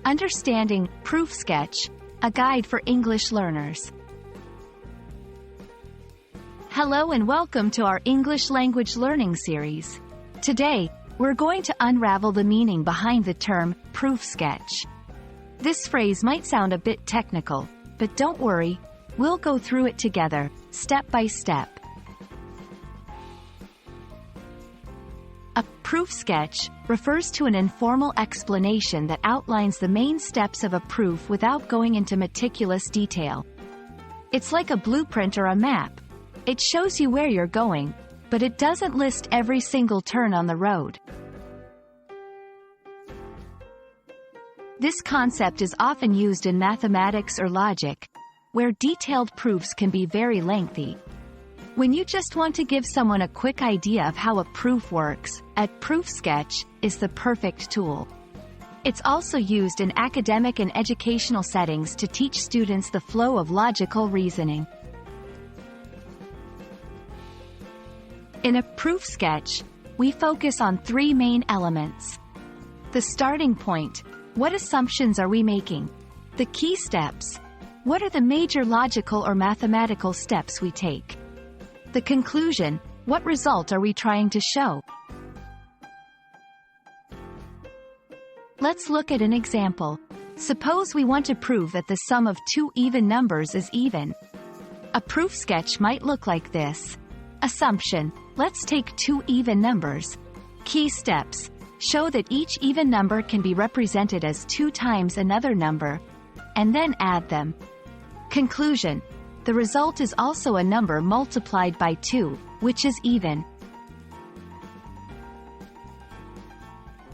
Understanding Proof Sketch, a guide for English learners. Hello and welcome to our English language learning series. Today, we're going to unravel the meaning behind the term proof sketch. This phrase might sound a bit technical, but don't worry, we'll go through it together, step by step. A proof sketch refers to an informal explanation that outlines the main steps of a proof without going into meticulous detail. It's like a blueprint or a map. It shows you where you're going, but it doesn't list every single turn on the road. This concept is often used in mathematics or logic, where detailed proofs can be very lengthy. When you just want to give someone a quick idea of how a proof works, a proof sketch is the perfect tool. It's also used in academic and educational settings to teach students the flow of logical reasoning. In a proof sketch, we focus on three main elements. The starting point: what assumptions are we making? The key steps: what are the major logical or mathematical steps we take? The conclusion: what result are we trying to show? Let's look at an example. Suppose we want to prove that the sum of two even numbers is even. A proof sketch might look like this. Assumption: let's take two even numbers. Key steps: show that each even number can be represented as 2 times another number, and then add them. Conclusion: the result is also a number multiplied by 2, which is even.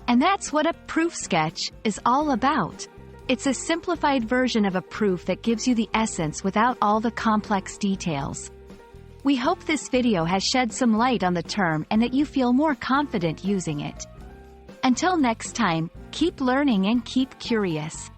And that's what a proof sketch is all about. It's a simplified version of a proof that gives you the essence without all the complex details. We hope this video has shed some light on the term and that you feel more confident using it. Until next time, keep learning and keep curious.